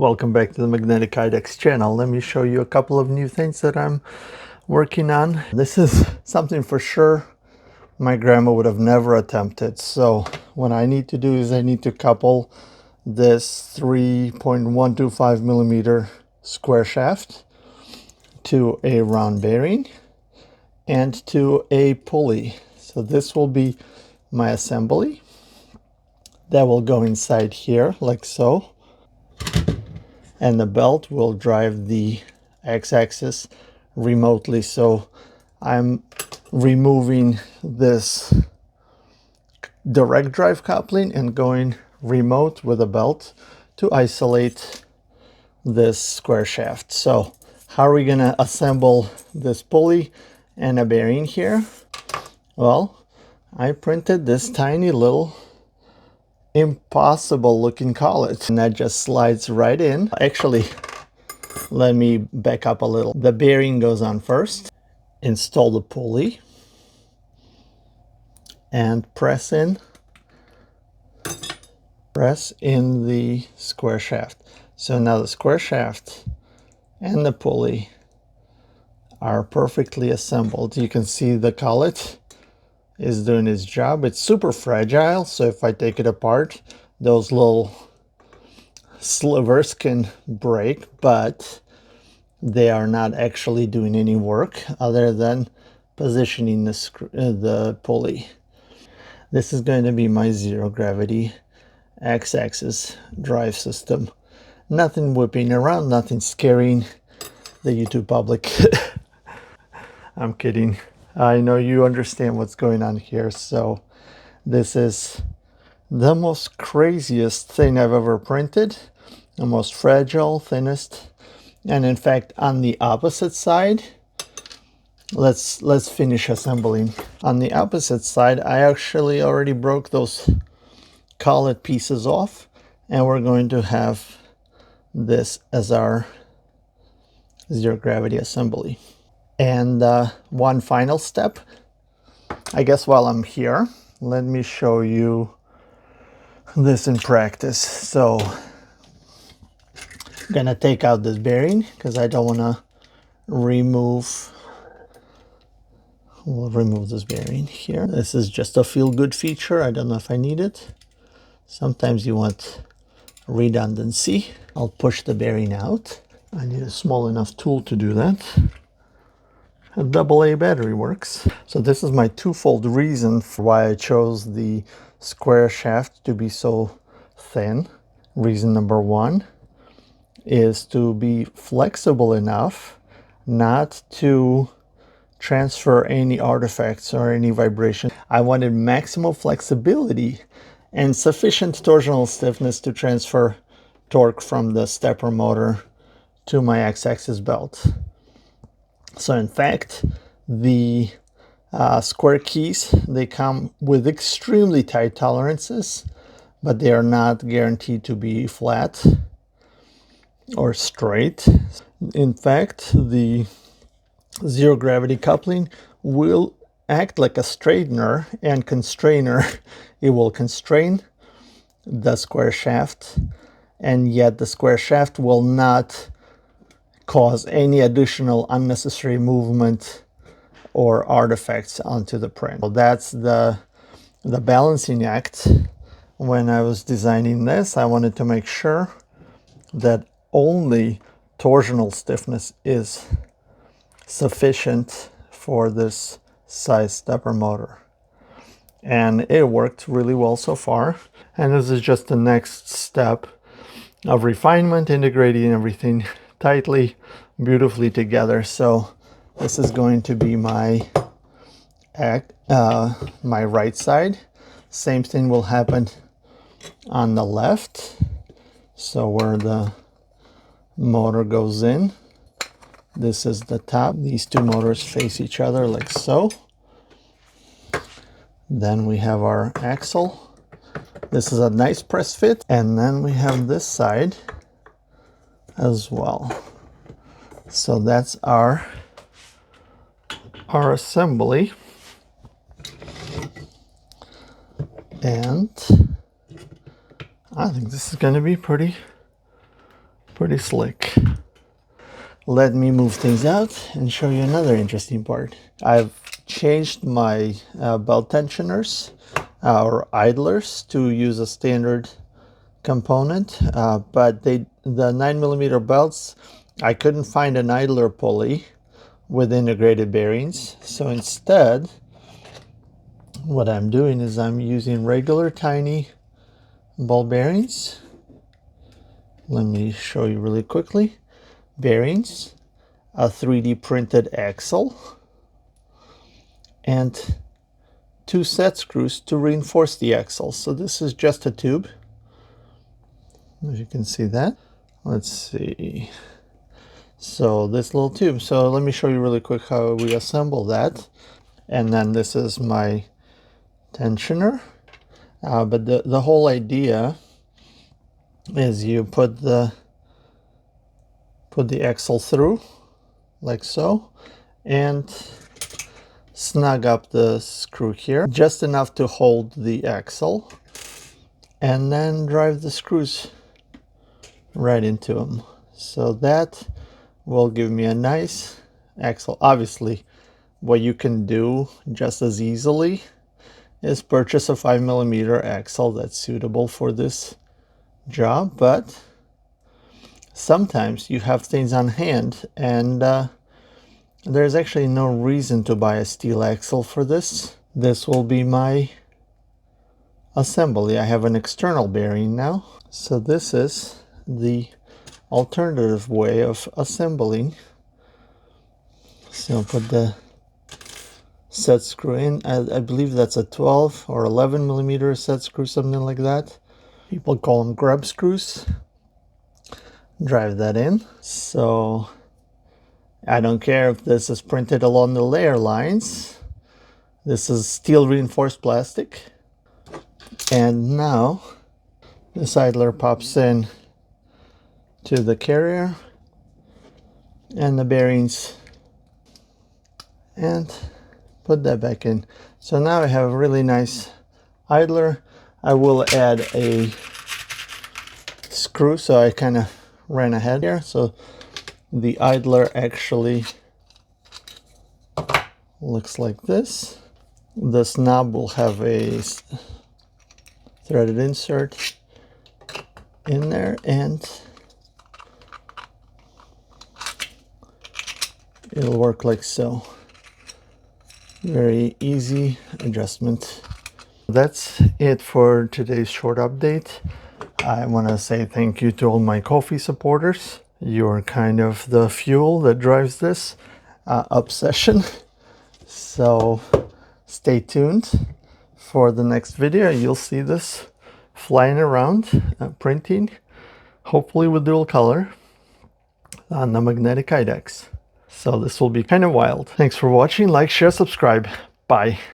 Welcome back to the Magnetic IDEX channel. Let me show you a couple of new things that I'm working on. This is something for sure my grandma would have never attempted. So what I need to do is I need to couple this 3.125 millimeter square shaft to a round bearing and to a pulley. So this will be my assembly that will go inside here like so. And the belt will drive the x-axis remotely. So I'm removing this direct drive coupling and going remote with a belt to isolate this square shaft. So how are we going to assemble this pulley and a bearing here? Well, I printed this tiny little impossible looking collet, and that just slides right in. Actually, let me back up a little. The bearing goes on first. Install the pulley and press in the square shaft. So now the square shaft and the pulley are perfectly assembled. You can see the collet is doing its job. It's super fragile, so if I take it apart, those little slivers can break, but they are not actually doing any work other than positioning the pulley. This is going to be my zero gravity x-axis drive system. Nothing whipping around, nothing scaring the YouTube public. I'm kidding. I know you understand what's going on here. So this is the most craziest thing I've ever printed, the most fragile, thinnest. And in fact, on the opposite side, let's finish assembling. On the opposite side, I actually already broke those collet pieces off, and we're going to have this as our zero gravity assembly. And one final step, I guess while I'm here, let me show you this in practice. So I'm gonna take out this bearing because I don't want to remove. We'll remove this bearing here. This is just a feel-good feature. I don't know if I need it. Sometimes you want redundancy. I'll push the bearing out. I need a small enough tool to do that. A AA battery works. So this is my twofold reason for why I chose the square shaft to be so thin. Reason number one is to be flexible enough not to transfer any artifacts or any vibration. I wanted maximal flexibility and sufficient torsional stiffness to transfer torque from the stepper motor to my x-axis belt. So in fact, the square keys, they come with extremely tight tolerances, but they are not guaranteed to be flat or straight. In fact, the zero gravity coupling will act like a straightener and constrainer. It will constrain the square shaft, and yet the square shaft will not cause any additional unnecessary movement or artifacts onto the print. Well, that's the balancing act. When I was designing this, I wanted to make sure that only torsional stiffness is sufficient for this size stepper motor. And it worked really well so far. And this is just the next step of refinement, integrating everything tightly, beautifully together. So this is going to be my my right side. Same thing will happen on the left. So where the motor goes in, this is the top. These two motors face each other like so. Then we have our axle. This is a nice press fit. And then we have this side as well. So that's our assembly. And I think this is going to be pretty Pretty slick. Let me move things out and show you another interesting part. I've changed my belt tensioners or idlers to use a standard component, but the 9mm belts, I couldn't find an idler pulley with integrated bearings. So instead, what I'm doing is I'm using regular tiny ball bearings. Let me show you really quickly. Bearings, a 3D printed axle, and 2 set screws to reinforce the axle. So this is just a tube, as you can see that. Let's see. So this little tube. So let me show you really quick how we assemble that. And then this is my tensioner. But the whole idea is you put the axle through like so, and snug up the screw here just enough to hold the axle, and then drive the screws right into them. So that will give me a nice axle. Obviously, what you can do just as easily is purchase a 5mm axle that's suitable for this job, but sometimes you have things on hand, and there's actually no reason to buy a steel axle for this. This will be my assembly. I have an external bearing now. So this is the alternative way of assembling. So put the set screw in. I believe that's a 12 or 11mm set screw, something like that. People call them grub screws. Drive that in. So I don't care if this is printed along the layer lines. This is steel reinforced plastic. And now this idler pops in to the carrier and the bearings, and put that back in. So now I have a really nice idler. I will add a screw, so I kind of ran ahead here. So the idler actually looks like this. This knob will have a threaded insert in there, and it'll work like so. Very easy adjustment. That's it for today's short update. I want to say thank you to all my Ko-fi supporters. You're kind of the fuel that drives this obsession. So stay tuned for the next video. You'll see this flying around, printing, hopefully with dual color, on the magnetic IDEX. So this will be kind of wild. Thanks for watching. Like, share, subscribe. Bye.